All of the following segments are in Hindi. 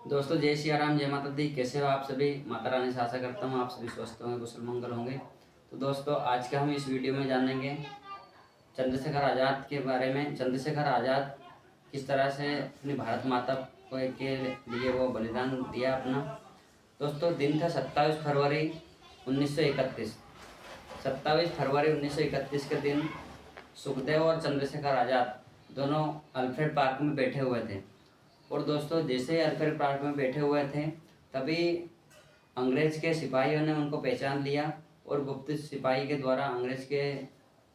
दोस्तों जय सिया राम, जय माता दी। कैसे हो आप सभी? माता रानी से आशा करता हूँ आप सभी स्वस्थ होंगे, कुशल मंगल होंगे। तो दोस्तों आज के हम इस वीडियो में जानेंगे चंद्रशेखर आज़ाद के बारे में। चंद्रशेखर आज़ाद किस तरह से अपनी भारत माता को के लिए वो बलिदान दिया अपना। दोस्तों दिन था 27 फरवरी 1931। 27 फरवरी 1931 के दिन सुखदेव और चंद्रशेखर आज़ाद दोनों अल्फ्रेड पार्क में बैठे हुए थे। और दोस्तों जैसे ही अल्फ्रेड पार्क में बैठे हुए थे तभी अंग्रेज के सिपाहियों ने उनको पहचान लिया और गुप्त सिपाही के द्वारा अंग्रेज के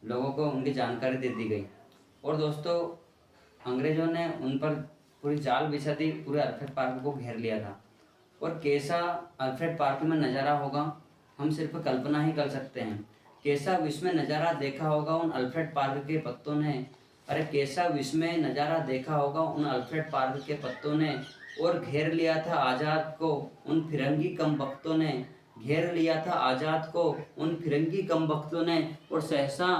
लोगों को उनकी जानकारी दे दी गई। और दोस्तों अंग्रेजों ने उन पर पूरी जाल बिछा दी, पूरे अल्फ्रेड पार्क को घेर लिया था। और कैसा अल्फ्रेड पार्क में नज़ारा होगा हम सिर्फ कल्पना ही कर सकते हैं। कैसा विस्मय नज़ारा देखा होगा उन अल्फ्रेड पार्क के पत्तों ने। अरे कैसा विस्मय नज़ारा देखा होगा उन अल्फ्रेड पार्क के पत्तों ने। और घेर लिया था आज़ाद को उन फिरंगी कम वक्तों ने। घेर लिया था आज़ाद को उन फिरंगी कम वक्तों ने। और सहसा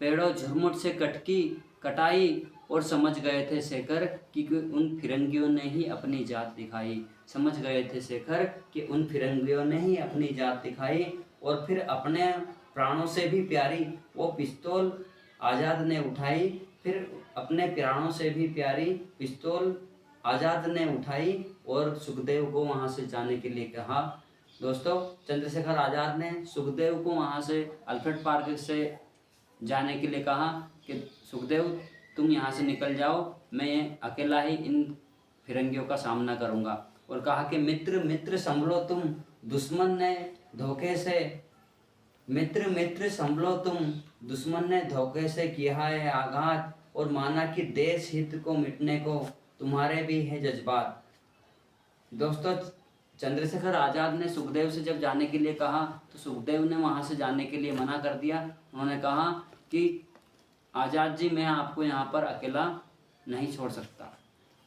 पेड़ों झुरमुट से कटकी कटाई और समझ गए थे शेखर कि उन फिरंगियों ने ही अपनी जात दिखाई। समझ गए थे शेखर कि उन फिरंगियों ने ही अपनी जात दिखाई। और फिर अपने प्राणों से भी प्यारी वो पिस्तौल आज़ाद ने उठाई। फिर अपने प्राणों से भी प्यारी पिस्तौल आज़ाद ने उठाई और सुखदेव को वहाँ से जाने के लिए कहा। दोस्तों चंद्रशेखर आज़ाद ने सुखदेव को वहाँ से अल्फ्रेड पार्क से जाने के लिए कहा कि सुखदेव तुम यहाँ से निकल जाओ, मैं अकेला ही इन फिरंगियों का सामना करूँगा। और कहा कि मित्र मित्र संभलो तुम, दुश्मन ने धोखे से मित्र मित्र संभलो तुम, दुश्मन ने धोखे से किया है आघात। और माना कि देश हित को मिटने को तुम्हारे भी है जज्बात। दोस्तों चंद्रशेखर आज़ाद ने सुखदेव से जब जाने के लिए कहा तो सुखदेव ने वहाँ से जाने के लिए मना कर दिया। उन्होंने कहा कि आज़ाद जी मैं आपको यहाँ पर अकेला नहीं छोड़ सकता,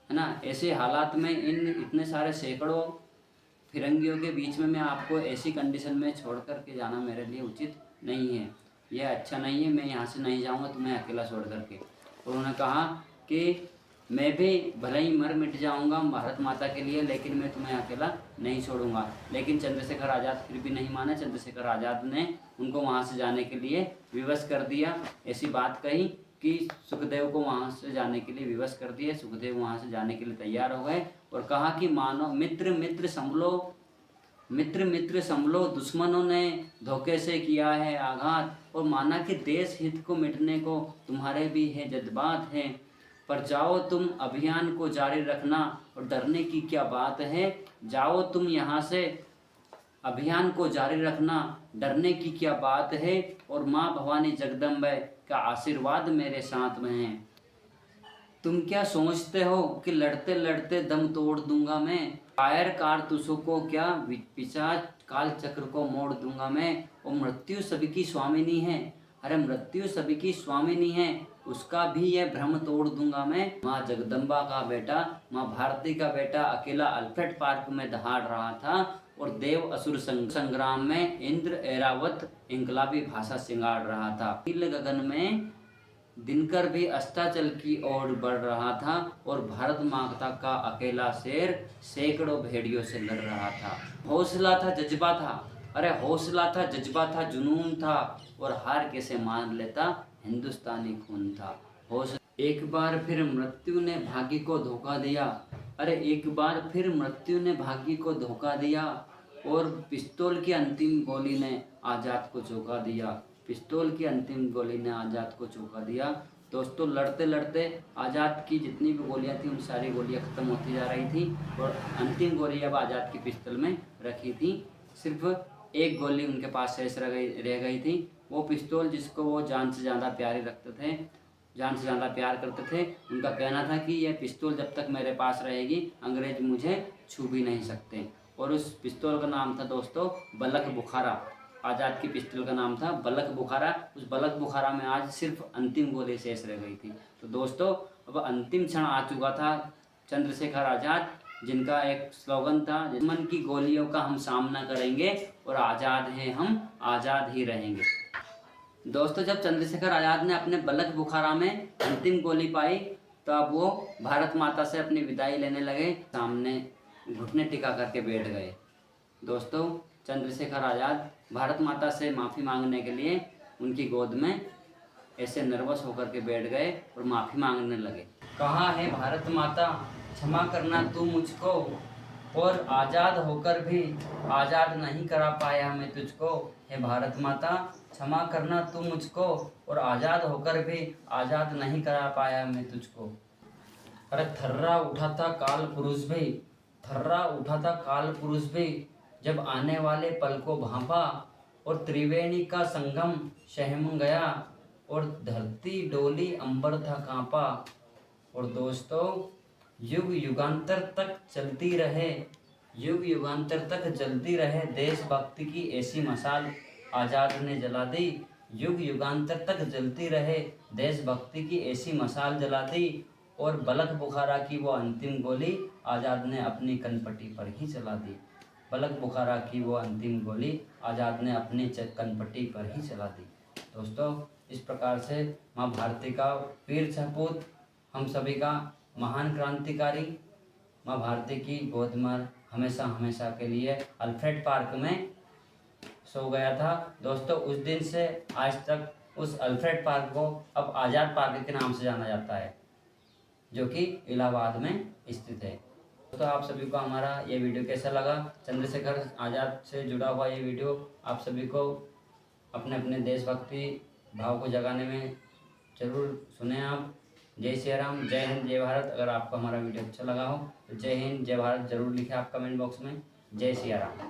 है ना। ऐसे हालात में इन इतने सारे सैकड़ों फिरंगियों के बीच में मैं आपको ऐसी कंडीशन में छोड़ कर के जाना मेरे लिए उचित नहीं है, यह अच्छा नहीं है। मैं यहाँ से नहीं जाऊँगा तुम्हें अकेला छोड़ कर के। उन्होंने कहा कि मैं भी भले ही मर मिट जाऊँगा भारत माता के लिए, लेकिन मैं तुम्हें अकेला नहीं छोड़ूंगा। लेकिन चंद्रशेखर आज़ाद फिर भी नहीं माने। चंद्रशेखर आज़ाद ने उनको वहाँ से जाने के लिए विवश कर दिया। ऐसी बात कही कि सुखदेव को वहाँ से जाने के लिए विवश कर दिया। सुखदेव वहाँ से जाने के लिए तैयार हो गए और कहा कि मानो मित्र मित्र संभलो, मित्र मित्र संभलो, दुश्मनों ने धोखे से किया है आघात। और माना कि देश हित को मिटने को तुम्हारे भी है जज्बात है। पर जाओ तुम अभियान को जारी रखना और डरने की क्या बात है। जाओ तुम यहाँ से अभियान को जारी रखना, डरने की क्या बात है। और माँ भवानी जगदम्बे का आशीर्वाद मेरे साथ में है। तुम क्या सोचते हो कि लड़ते लड़ते दम तोड़ दूंगा मैं। कायर कारतूसों को क्या पिशाच काल चक्र को मोड़ दूंगा मैं। और मृत्यु सभी की स्वामिनी है। अरे मृत्यु सभी की स्वामिनी है, उसका भी यह भ्रम तोड़ दूंगा मैं। माँ जगदम्बा का बेटा, माँ भारती का बेटा अकेला अल्फ्रेड पार्क में दहाड़ रहा था और देव असुर संग्राम में इंद्र ऐरावत इंकलाबी भाषा सिंगार रहा था। नील गगन में दिनकर भी अस्ताचल की ओर बढ़ रहा था और भारत माता का अकेला शेर सैकड़ों भेड़ियों से लड़ रहा था। हौसला था, जज्बा था। अरे हौसला था, जज्बा था, जुनून था। और हार कैसे मान लेता, हिंदुस्तानी खून था। एक बार फिर मृत्यु ने भाग्य को धोखा दिया। अरे एक बार फिर मृत्यु ने भाग्य को धोखा दिया और पिस्तौल की अंतिम गोली ने आज़ाद को चौंका दिया। पिस्तौल की अंतिम गोली ने आज़ाद को चौंका दिया। दोस्तों लड़ते लड़ते आज़ाद की जितनी भी गोलियां थी उन सारी गोलियां ख़त्म होती जा रही थी और अंतिम गोली अब आज़ाद की पिस्तौल में रखी थी। सिर्फ एक गोली उनके पास शेष रह गई थी। वो पिस्तौल जिसको वो जान से ज़्यादा प्यारे रखते थे, जान से ज़्यादा प्यार करते थे। उनका कहना था कि यह पिस्तौल जब तक मेरे पास रहेगी अंग्रेज मुझे छू भी नहीं सकते। और उस पिस्तौल का नाम था दोस्तों बलक बुखारा। आज़ाद की पिस्तौल का नाम था बलक बुखारा। उस बलक बुखारा में आज सिर्फ अंतिम गोली शेष रह गई थी। तो दोस्तों अब अंतिम क्षण आ चुका था। चंद्रशेखर आज़ाद जिनका एक स्लोगन था, दुश्मन की गोलियों का हम सामना करेंगे और आज़ाद हैं हम, आज़ाद ही रहेंगे। दोस्तों जब चंद्रशेखर आज़ाद ने अपने बलक बुखारा में अंतिम गोली पाई तो अब वो भारत माता से अपनी विदाई लेने लगे। सामने घुटने टिका करके बैठ गए। दोस्तों, चंद्रशेखर आज़ाद भारत माता से माफ़ी मांगने के लिए उनकी गोद में ऐसे नर्वस होकर के बैठ गए और माफ़ी मांगने लगे। कहाँ है भारत माता, क्षमा करना तू मुझको, और आज़ाद होकर भी आज़ाद नहीं करा पाया मैं तुझको। हे भारत माता, क्षमा करना तू मुझको, और आज़ाद होकर भी आज़ाद नहीं करा पाया मैं तुझको। अरे थर्रा उठा था काल पुरुष भी, थर्रा उठा था काल पुरुष भी, जब आने वाले पल को भांपा, और त्रिवेणी का संगम सहम गया, और धरती डोली अंबर था कांपा। और दोस्तों, युग युगांतर तक चलती रहे, युग युगांतर तक जलती रहे देशभक्ति की ऐसी मशाल आज़ाद ने जला दी। युग युगांतर तक जलती रहे देशभक्ति की ऐसी मशाल जला दी, और बलक बुखारा की वो अंतिम गोली आज़ाद ने अपनी कनपट्टी पर ही चला दी। बलक बुखारा की वो अंतिम गोली आज़ाद ने अपनी कनपट्टी पर ही चला दी। दोस्तों, इस प्रकार से माँ भारती का वीर सपूत, हम सभी का महान क्रांतिकारी, माँ भारती की गोद में हमेशा हमेशा के लिए अल्फ्रेड पार्क में सो गया था। दोस्तों, उस दिन से आज तक उस अल्फ्रेड पार्क को अब आज़ाद पार्क के नाम से जाना जाता है, जो कि इलाहाबाद में स्थित है। दोस्तों, आप सभी को हमारा ये वीडियो कैसा लगा? चंद्रशेखर आज़ाद से जुड़ा हुआ ये वीडियो आप सभी को अपने अपने देशभक्ति भाव को जगाने में जरूर सुने आप। जय श्री राम, जय हिंद, जय भारत। अगर आपको हमारा वीडियो अच्छा लगा हो तो जय हिंद, जय भारत जरूर लिखें आप कमेंट बॉक्स में। जय श्री राम।